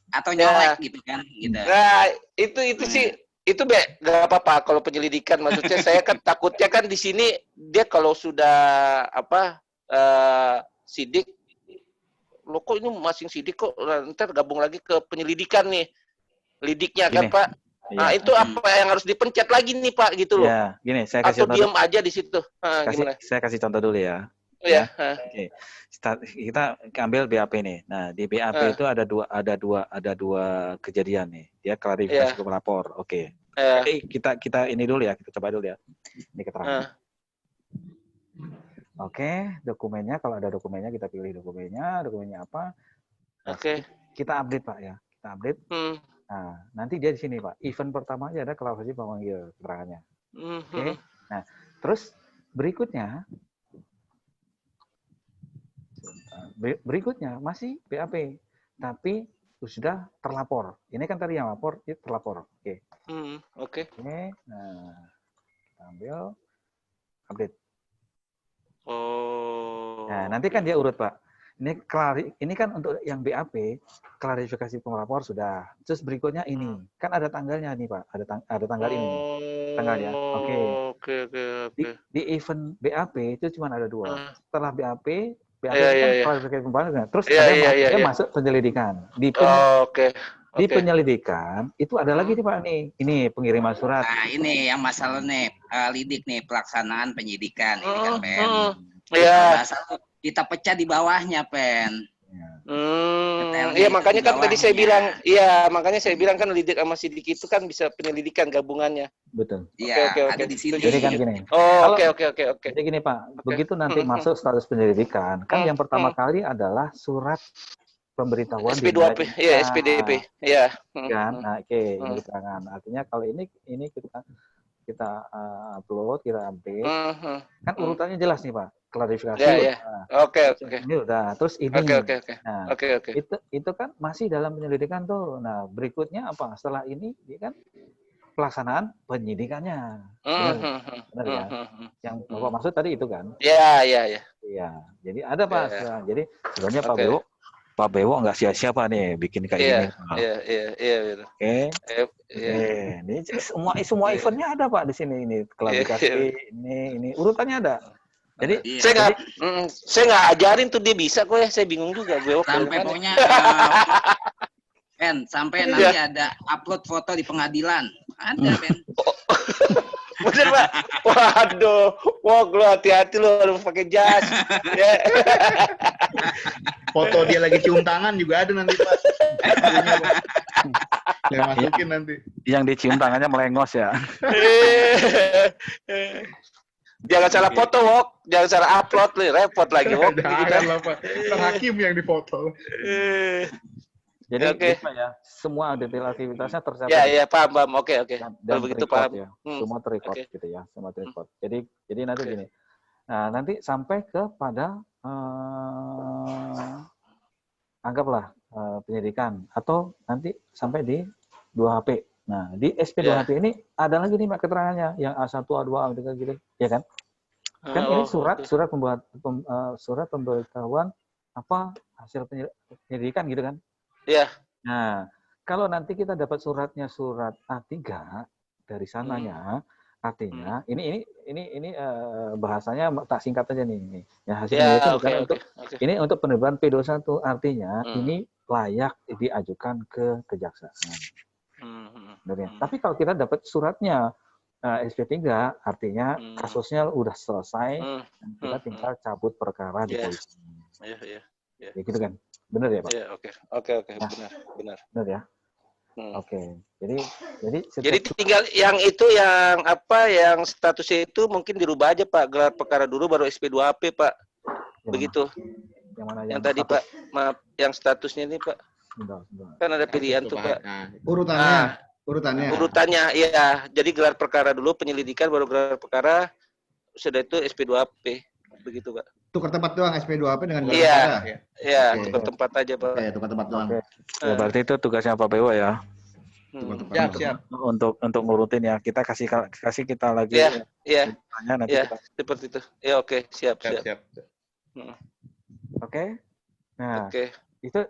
Atau nyolek gitu kan? Gitu. Nah, itu sih. Itu nggak apa-apa kalau penyelidikan. Maksudnya saya kan takutnya kan di sini dia kalau sudah sidik, lo kok ini masing sidik kok ntar gabung lagi ke penyelidikan nih, lidiknya kan Pak. Nah itu apa yang harus dipencet lagi nih Pak gitu loh. Ya, gini, saya kasih atau diam aja di situ. Saya kasih contoh dulu ya. Oke. Kita ambil BAP nih. Nah di BAP itu ada dua kejadian nih. Dia klarifikasi ke pelapor. Oke. Kita ini dulu ya. Kita coba dulu ya. Ini keterangan. Oke, dokumennya, kalau ada dokumennya kita pilih dokumennya apa. Oke. Kita update Pak ya, kita update. Nah, nanti dia di sini Pak, event pertama aja ada klarifikasi pemanggil keterangannya. Oke, nah terus berikutnya masih BAP, tapi sudah terlapor. Ini kan tadi yang lapor, itu terlapor. Oke. Oke. Nah, kita ambil update. Oh. Nah, nanti kan dia urut Pak. Ini kan untuk yang BAP, klarifikasi pelapor sudah. Terus berikutnya ini, kan ada tanggalnya nih Pak, ada tanggal ini, tanggalnya. Oke. Di event BAP itu cuma ada 2. Setelah BAP kan klarifikasi pembahasan. Terus ada masuk penyelidikan. Di penyelidikan itu ada lagi nih Pak nih. Ini pengiriman surat. Nah ini yang masalah nih lidik nih pelaksanaan penyidikan ini kan Pen. Kita pecah di bawahnya Pen. Iya makanya kan tadi saya bilang, makanya saya bilang kan lidik sama sidik itu kan bisa penyelidikan gabungannya. Betul. Iya, ada di sini. Jadi kan gini. Oke. Jadi gini Pak, begitu nanti masuk status penyelidikan, kan yang pertama kali adalah surat pemberitahuan SP2P, ya SPDP, ya. Kan, nah ini keterangan. Artinya kalau ini kita upload, kita update, kan urutannya jelas nih Pak, klarifikasi. Oke. Ini udah, terus ini. Nah, itu kan masih dalam penyelidikan tuh. Nah, berikutnya apa? Setelah ini, dia kan pelaksanaan penyidikannya. Benar ya? Yang Bapak maksud tadi itu kan? Iya. Iya. Jadi ada Pak. Nah, jadi sebenarnya Pak Bewo nggak sia-siapa nih bikin kayak gini. Iya. Ini semua eventnya ada Pak di sini. Ini klarifikasi, ini urutannya ada. Jadi saya nggak ajarin tuh dia bisa kok ya. Saya bingung juga gue. Sampai pokoknya sampai nanti ada upload foto di pengadilan. Ada Ben. Bener Pak. Waduh, lu hati-hati lu harus pakai jas. Foto dia lagi cium tangan juga ada nanti Pak. Yang masukin nanti. Yang dicium tangannya melengos ya. Jangan salah foto, Wok. Jangan salah upload, repot lagi, Wok. Jangan lah, Pak. Hakim yang difoto. Jadi bisa ya, semua detail aktivitasnya tercatat. Ya, paham. Oke. Dan begitu paham. Ya. Semua terrecord gitu ya, semua terrecord. Jadi nanti gini. Nah, nanti sampai kepada anggaplah penyidikan atau nanti sampai di 2HP. Nah, di SP2HP ini ada lagi nih Pak keterangannya yang A1, A2, A3 gitu, ya kan? Kan ini surat pemberitahuan apa hasil penyelidikan gitu kan? Iya. Nah, kalau nanti kita dapat suratnya surat A3 dari sananya, artinya ini bahasanya tak singkat aja nih. Ya hasil penyelidikan ini untuk penerbitan P21 artinya ini layak diajukan ke kejaksaan. Tapi kalau kita dapat suratnya SP3 artinya kasusnya udah selesai dan kita tinggal cabut perkara di polisi. Iya. Ya gitu kan. Benar ya, Pak? Iya, oke. Benar. Benar ya? Oke. Jadi tinggal yang itu yang statusnya itu mungkin dirubah aja Pak, gelar perkara dulu baru SP2AP Pak. Begitu. Yang mana yang tadi Pak? Maaf, yang statusnya ini Pak. Bentar. Kan ada pilihan tuh Pak. Urutannya, iya. Jadi gelar perkara dulu, penyelidikan baru gelar perkara, sudah itu SP2AP. Begitu Pak. Tukar tempat doang SP2AP dengan gelar perkara. Iya, tukar tempat aja Pak. Tukar tempat doang. Ya, berarti itu tugasnya Pak Bewo ya. Siap. Untuk ngurutin ya, kita kasih kita lagi. Iya. Nanti kita... seperti itu. Ya oke, siap. Oke. Nah, itu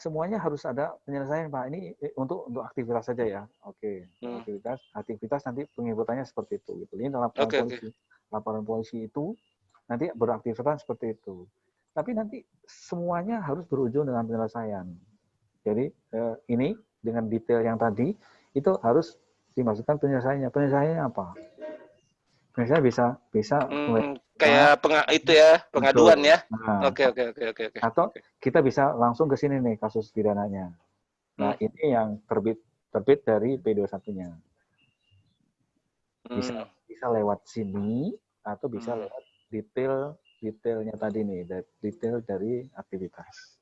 semuanya harus ada penyelesaian Pak. Ini untuk aktivitas saja ya. Oke. Aktivitas nanti penginputannya seperti itu. Gitu. Ini dalam laporan polisi itu nanti beraktivitas seperti itu. Tapi nanti semuanya harus berujung dengan penyelesaian. Jadi ini dengan detail yang tadi itu harus dimasukkan penyelesaiannya. Penyelesaiannya apa? Misalnya bisa kayak pengaduan ya. Nah, Oke. Atau kita bisa langsung ke sini nih kasus pidananya. Nah, ini yang terbit dari P21-nya. Bisa lewat sini atau bisa lewat detailnya tadi nih, detail dari aktivitas.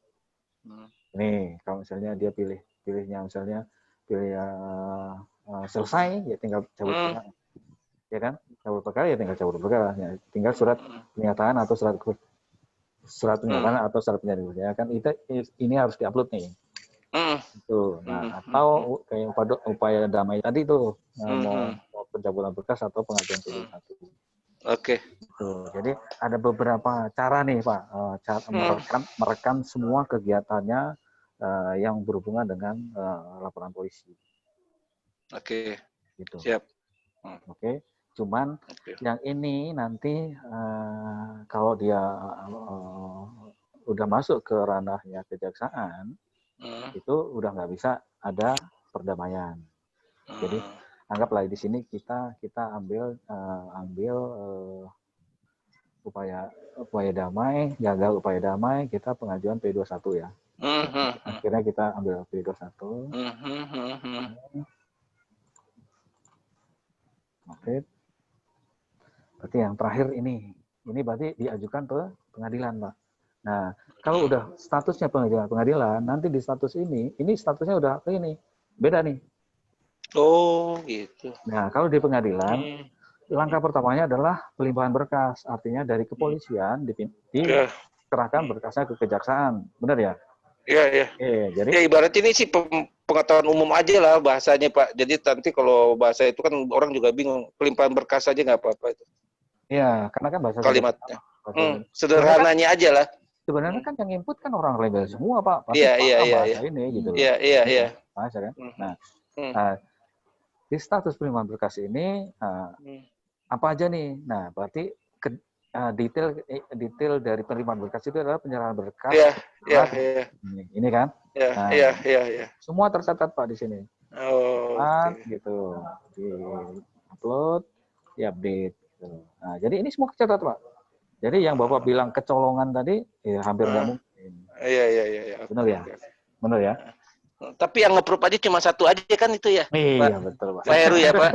Nih, kalau misalnya dia pilihnya misalnya selesai, ya tinggal cabut perkara. Ya kan? Cabut perkara ya tinggal cabut perkara. Ya, tinggal surat pernyataan atau surat pernyataan atau surat penyelidikan. Ya kan ini harus diupload nih. Tuh. Nah, atau kayak upaya damai tadi tuh mau pencabulan berkas atau pengajuan P21. Oke. Jadi ada beberapa cara nih Pak, cara merekam semua kegiatannya yang berhubungan dengan laporan polisi. Oke. Gitu. Siap. Oke. Cuman yang ini nanti kalau dia udah masuk ke ranahnya kejaksaan, itu udah nggak bisa ada perdamaian. Jadi anggaplah di sini kita ambil upaya damai, gagal upaya damai, kita pengajuan P21 ya. Akhirnya kita ambil P21. Oke. Berarti yang terakhir ini berarti diajukan ke pengadilan, Pak. Nah, kalau udah statusnya pengadilan, nanti di status ini statusnya udah ini beda nih. Oh, gitu. Nah, kalau di pengadilan, langkah pertamanya adalah pelimpahan berkas, artinya dari kepolisian dikerahkan berkasnya ke kejaksaan, benar ya? Iya. Jadi ya ibarat ini sih pengetahuan umum aja lah bahasanya Pak. Jadi nanti kalau bahasa itu kan orang juga bingung, pelimpahan berkas aja nggak apa-apa itu. Iya, karena kan bahasa kalimatnya. Sederhananya aja lah. Sebenarnya kan yang input kan orang legal semua Pak. Iya. Ini gitu loh. Iya. Bahasa kan. Nah, di status pelimpahan berkas ini apa aja nih? Nah, berarti detail dari pelimpahan berkas itu adalah penyerahan berkas. Iya. Ini kan? Iya. Semua tercatat Pak di sini. Gitu. Di-upload, di-update. Gitu. Nah, jadi ini semua tercatat Pak. Jadi yang Bapak bilang kecolongan tadi, hampir nggak mungkin. Iya. Benar ya? Tapi yang nge-proof aja cuma satu aja kan itu ya? Iya, betul Pak. Pak Heru ya Pak?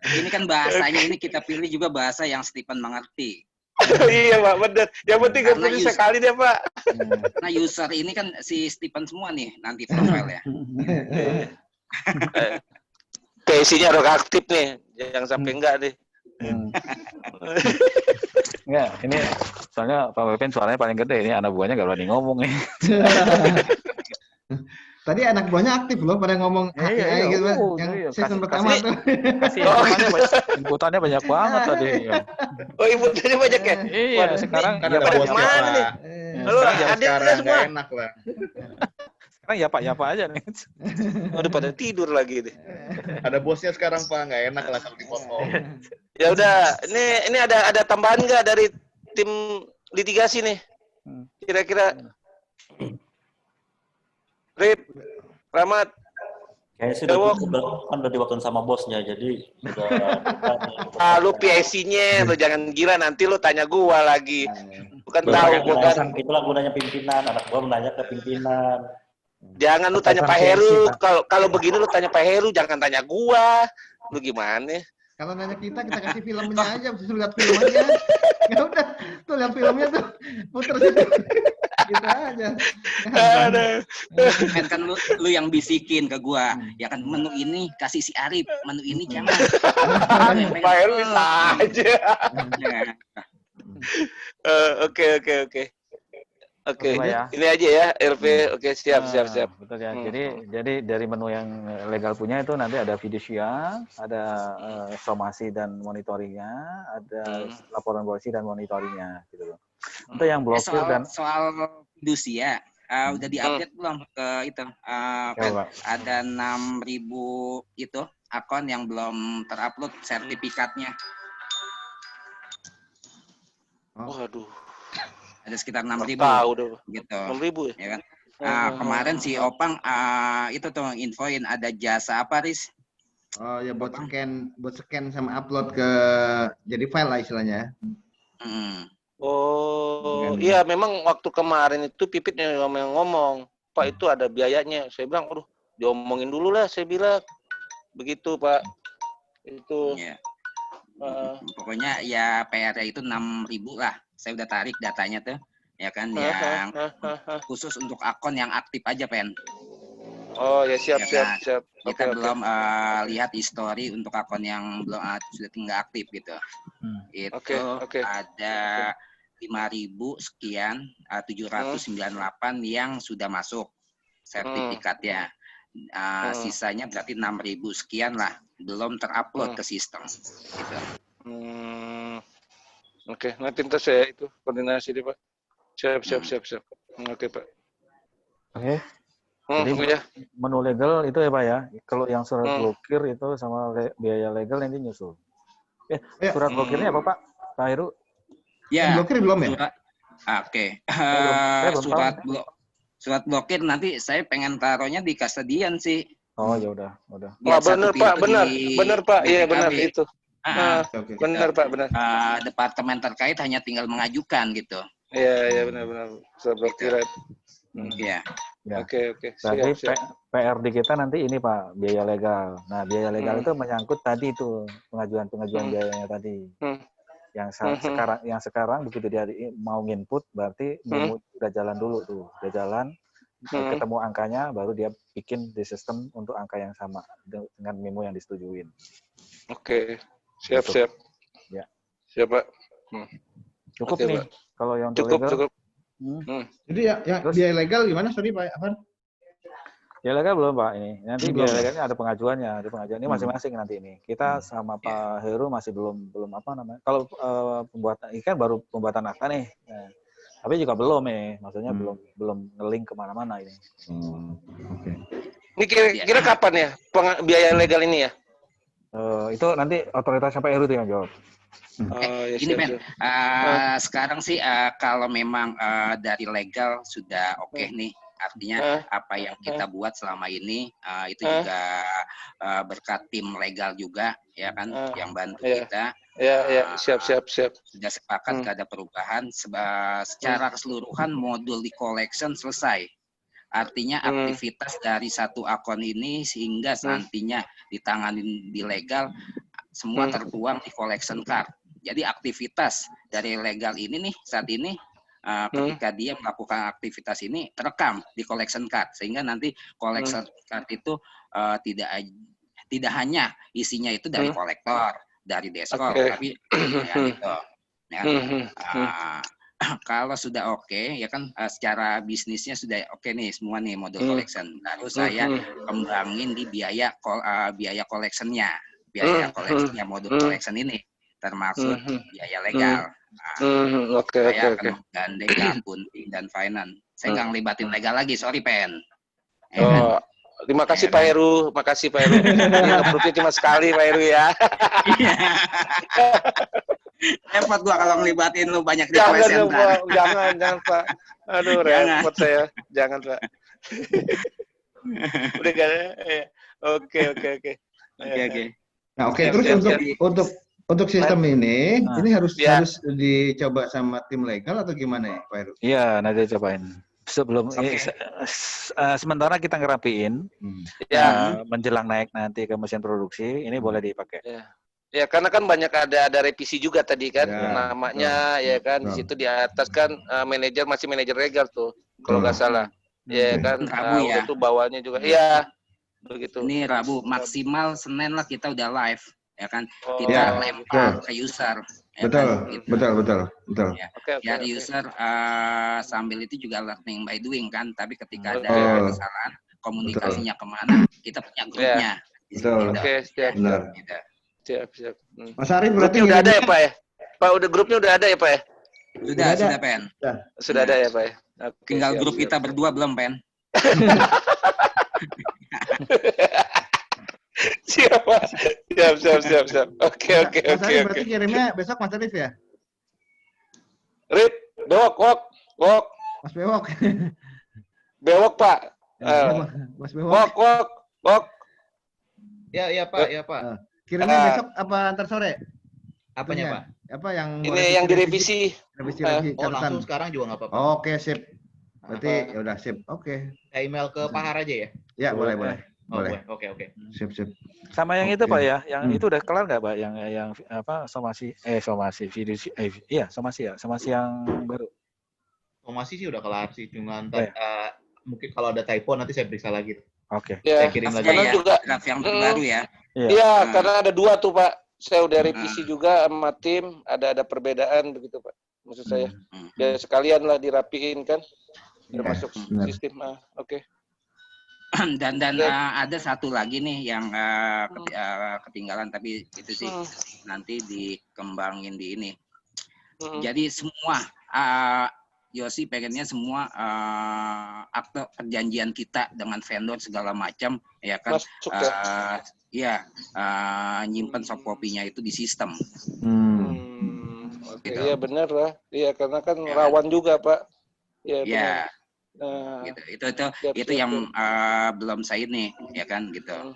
Ini kan bahasanya ini kita pilih juga bahasa yang Stephen mengerti. Iya Pak, benar. Yang penting nggak pilih sekali deh Pak. Nah user ini kan si Stephen semua nih nanti profile ya. Isinya harus aktif nih, jangan sampai enggak deh. Enggak, ini soalnya Pak Pepin suaranya paling gede, ini anak buahnya nggak berani ngomong nih. Tadi anak buahnya aktif loh pada ngomong gitu yang season pertama tuh. Inputannya banyak banget tadi. Oh, inputannya banyak ya? Iya, sekarang kan ada bos mana nih? Halo, ada semua. Enak lah. Sekarang ya Pak aja nih. Udah pada tidur lagi deh. Ada bosnya sekarang Pak, nggak enak lah kalau dipotong. Ya udah, ini ada tambahan nggak dari tim litigasi nih? Kira-kira Rip, Rahmat. Kayaknya udah diwakilin sama bosnya, jadi udah. Lu PIC-nya, lu jangan gila nanti lu tanya gua lagi. Bukan tahu gua kan. Itulah gunanya pimpinan, anak gua menanya ke pimpinan. Jangan lu tanya Pak Heru, kalau begini lu tanya Pak Heru, jangan tanya gua. Lu gimana? Kalau nanya kita kasih filmnya aja, bisa lihat filmnya. Ya udah, tuh lihat filmnya tuh, puter situ. Gitu aja. Kan lu yang bisikin ke gua, ya kan menu ini kasih si Arif, menu ini jangan. Pak Heru bisa aja. Oke, ini aja ya, LP. Oke, siap. Betul ya. Jadi dari menu yang legal punya itu nanti ada fidusia, ada somasi dan monitoringnya, ada laporan polisi dan monitoringnya, gitu loh. Untuk yang blokir soal fidusia, udah diupdate belum ke itu? Ada 6.000 itu akun yang belum terupload sertifikatnya. Waduh. Ada sekitar 6.000 gitu. 6.000 ya kan? Kemarin si Opang itu tuh infoin ada jasa apa, Riz? Oh ya buat scan sama upload ke jadi file lah istilahnya. Oh iya, memang waktu kemarin itu Pipit yang ngomong, Pak itu ada biayanya. Saya bilang, aduh diomongin dulu lah, saya bilang begitu Pak. Itu. Ya. Pokoknya ya PR-nya itu 6.000 lah. Saya udah tarik datanya tuh, ya kan, yang khusus untuk akun yang aktif aja, Pen. Oh ya siap. Kita belum lihat history untuk akun yang belum sudah tinggal aktif gitu. Itu ada 5.000 sekian, 798 yang sudah masuk sertifikatnya. Sisanya berarti 6.000 sekian lah, belum terupload ke sistem. Gitu. Oke, nanti saya itu koordinasi deh Pak. Siap. Oke Pak. Oke. Jadi menu legal itu ya Pak ya. Kalau yang surat blokir itu sama biaya legal nanti nyusul. Surat blokirnya apa Pak? Pak Heru? Ya. Blokir belum ya? Oke. Surat blokir nanti saya pengen taruhnya di kastadian sih. Oh ya udah. Wah benar Pak, benar Pak. Iya benar itu. Benar Pak, benar. Departemen terkait hanya tinggal mengajukan gitu. Iya benar. Surat blokir. Iya. Oke. Berarti PR di kita nanti ini Pak, biaya legal. Nah, biaya legal itu menyangkut tadi itu pengajuan biayanya tadi. Yang sekarang begitu dia mau input berarti memo udah jalan dulu tuh. Udah jalan ketemu angkanya baru dia bikin di sistem untuk angka yang sama dengan memo yang disetujuin. Oke. Siap. Ya. Siap Pak. Cukup nih kalau yang untuk legal. Cukup. Jadi yang biaya legal gimana? Sorry Pak Afan. Biaya legal belum Pak ini. Nanti biaya legalnya ada pengajuannya. Ini masing-masing nanti ini. Kita sama Pak Heru masih belum apa namanya. Kalau pembuatan ini kan baru pembuatan akta nih. Nah, tapi juga belum maksudnya belum ngeling kemana-mana ini. Oke. Ini kira kapan ya biaya legal ini ya? Itu nanti otoritas Pak Heru tuh yang jawab. Ini Ben, sekarang sih kalau memang dari legal sudah oke nih, artinya apa yang kita buat selama ini itu juga berkat tim legal juga ya kan yang bantu kita. Siap. Sudah sepakat gak ada perubahan, secara keseluruhan modul di collection selesai. Artinya aktivitas dari satu akun ini sehingga nantinya ditangani di legal semua tertuang di collection card. Jadi aktivitas dari legal ini nih saat ini ketika dia melakukan aktivitas ini terekam di collection card sehingga nanti collection card itu tidak hanya isinya itu dari kolektor, dari deskor, tapi ya gitu. Ya. Kalau sudah oke, ya kan secara bisnisnya sudah oke nih semua nih modul collection. Lalu saya kembangin di biaya collectionnya, collectionnya modul collection ini termasuk biaya legal. Saya akan menggandeng accounting dan finance. Saya nggak ngelibatin legal lagi, sorry Pen. Terima kasih Pak Heru, makasih Pak Heru. Ini approve-nya cuma sekali Pak Heru ya. Repot gua kalau ngelibatin lu banyak di jangan Pak. Aduh repot saya. Jangan Pak. Udah gak ada. Oke. Nah, terus untuk sistem ini harus dicoba sama tim legal atau gimana ya Pak Heru? Iya, nanti cobain. Sebelum sementara kita ngerapiin menjelang naik nanti ke mesin produksi ini boleh dipakai. Ya karena kan banyak ada revisi juga tadi kan namanya ya kan di situ di atas kan masih manajer legal tuh kalau nggak salah ya kan Rabu ya itu bawahnya juga iya begitu. Ini Rabu maksimal Senin lah kita udah live ya kan kita lempar ke user. Betul. Ya, dari user sambil itu juga learning by doing kan, tapi ketika ada kesalahan komunikasinya kemana, kita punya grupnya. Betul. Oke, siap. Siap. Mas Arif berarti udah ada ya Pak ya? Pak udah grupnya udah ada ya Pak ya? Sudah Pen. Sudah ada ya Pak ya? Tinggal grup kita berdua belum Pen. Siap. Oke. Berarti kirimnya besok Mas Arif ya? Rip, Wok. Mas Bewok. Bewok Pak. Mas Bewok. Wok. Ya Pak. Kirimnya besok apa antar sore? Apanya Pak? Apa yang ini yang direvisi? Revisi langsung sekarang juga nggak apa-apa. Oke, sip. Berarti ya udah sip. Oke. Email ke Pak Har aja ya? Ya, boleh. Oke. Sip. Sama yang itu Pak ya, yang itu udah kelar nggak Pak? Yang apa somasi yang baru. Somasi sih udah kelar sih, cuma mungkin kalau ada typo nanti saya periksa lagi. Oke. Ya, saya kirim lagi. Karena juga yang terbaru ya. Iya, karena ada 2 tuh Pak. Saya udah revisi juga sama tim, ada perbedaan begitu Pak. Maksud saya. Ya sekalian lah dirapiin kan. Termasuk sistem. Oke. Dan ada satu lagi nih yang ketinggalan, tapi itu sih nanti dikembangin di ini. Jadi semua Yosi pengennya semua akte perjanjian kita dengan vendor segala macam, ya kan? Nyimpen soft copy-nya itu di sistem. Gitu. Iya benar lah. Iya karena kan rawan juga Pak. Iya. Gitu. Itu yang belum saya nih, ya kan gitu.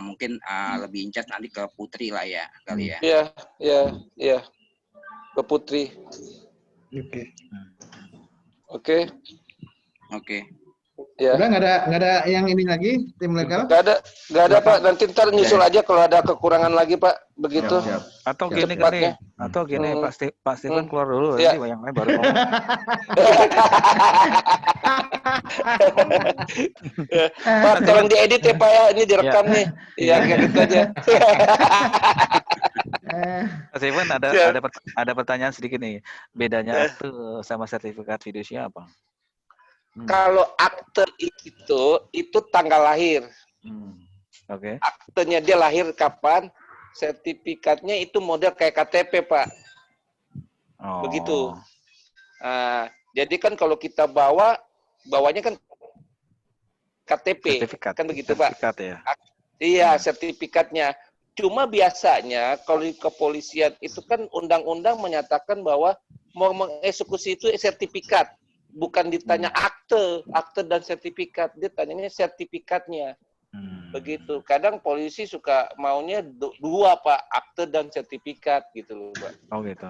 Mungkin lebih incat nanti ke Putri lah ya kali ya. Iya. Ke Putri. Oke. Ya. Udah nggak ada yang ini lagi tim legal? Nggak ada Pak. Nanti ntar nyusul aja kalau ada kekurangan lagi Pak. Begitu. Siap. Atau gini Pak Steven keluar dulu, nanti yang lain baru ngomong. Pak tolong diedit ya Pak ya, ini direkam nih. Iya kayak gitu aja. Pak Steven ada pertanyaan sedikit nih. Bedanya akte sama sertifikat fidusia apa? Kalau akte itu tanggal lahir. Oke. Aktenya dia lahir kapan, sertifikatnya itu model kayak KTP, Pak. Begitu. Jadi kan kalau kita bawanya kan KTP, sertifikat. Kan begitu, Pak. Sertifikat ya. Iya, sertifikatnya. Cuma biasanya kalau di kepolisian itu kan undang-undang menyatakan bahwa mau mengeksekusi itu sertifikat. Bukan ditanya akte dan sertifikat, dia tanyanya sertifikatnya. Begitu. Kadang polisi suka maunya dua Pak, akte dan sertifikat gitu loh Pak. Oh gitu.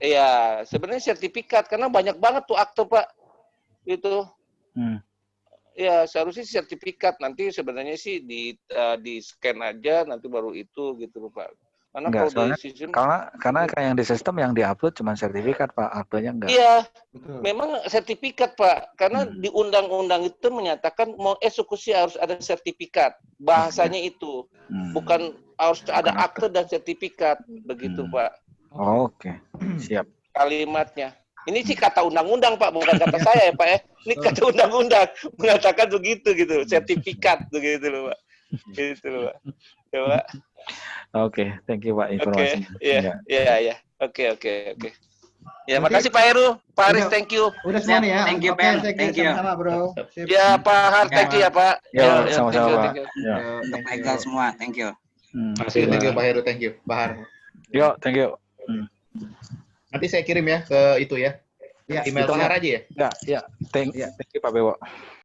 Iya, sebenarnya sertifikat karena banyak banget tuh akte Pak. Itu. Ya seharusnya sertifikat, nanti sebenarnya sih di scan aja nanti baru itu gitu loh Pak. Karena enggak, kalau soalnya, di sistem karena kayak yang di sistem yang diupload cuma sertifikat Pak, aktenya enggak. Iya, memang sertifikat Pak, karena di undang-undang itu menyatakan mau eksekusi harus ada sertifikat, bahasanya itu, bukan harus ada akte dan sertifikat, begitu Pak. Oke, siap. Kalimatnya, ini sih kata undang-undang Pak, bukan kata saya ya Pak ya, ini kata undang-undang mengatakan begitu gitu, sertifikat begitu loh Pak, gitu loh Pak. Ya Pak. Oke, thank you Pak informasinya. Iya. Oke. Ya, makasih Pak Heru, Pak Aris, thank you. Udah semua nih ya. Thank you, Pen. Thank you. Sama Bro. Ya, Pak Har, thank you ya, Pak. Ya, sama-sama Pak. Untuk legal semua, thank you. Thank you Pak Heru, thank you. Pak Har. Yo, thank you. Nanti saya kirim ya ke itu ya. Email Pak Har aja ya? Ya. Thank you Pak Bewo.